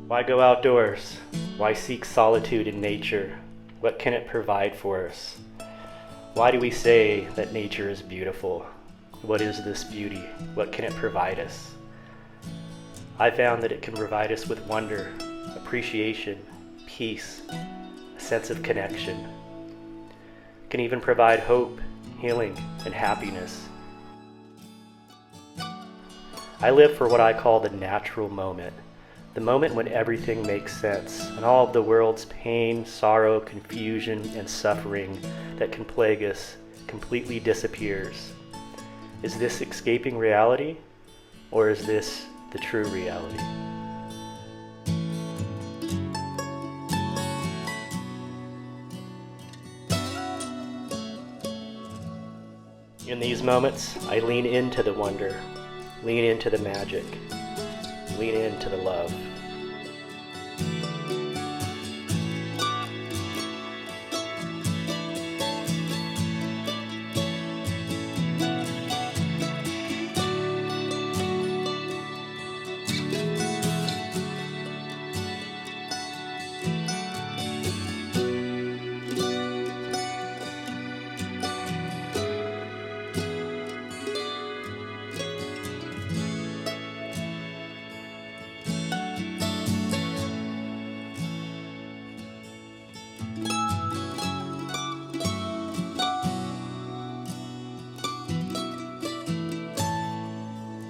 Why go outdoors? Why seek solitude in nature? What can it provide for us? Why do we say that nature is beautiful? What is this beauty? What can it provide us? I found that it can provide us with wonder, appreciation, peace, a sense of connection. It can even provide hope, healing, and happiness. I live for what I call the natural moment. The moment when everything makes sense and all of the world's pain, sorrow, confusion, and suffering that can plague us completely disappears. Is this escaping reality, or is this the true reality? In these moments, I lean into the wonder, lean into the magic, lean into the love.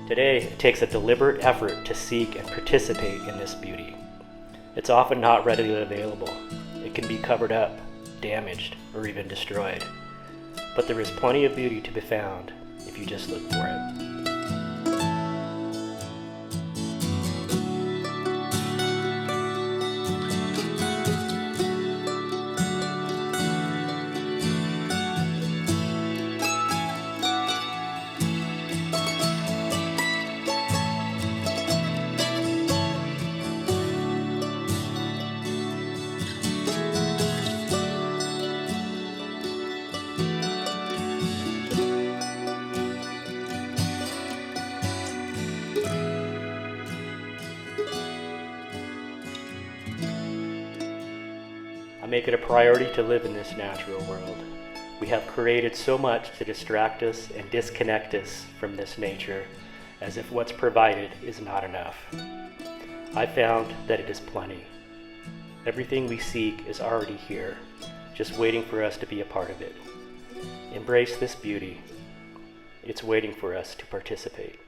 Today, it takes a deliberate effort to seek and participate in this beauty. It's often not readily available. It can be covered up, damaged, or even destroyed. But there is plenty of beauty to be found if you just look for it. I make it a priority to live in this natural world. We have created so much to distract us and disconnect us from this nature, as if what's provided is not enough. I found that it is plenty. Everything we seek is already here, just waiting for us to be a part of it. Embrace this beauty. It's waiting for us to participate.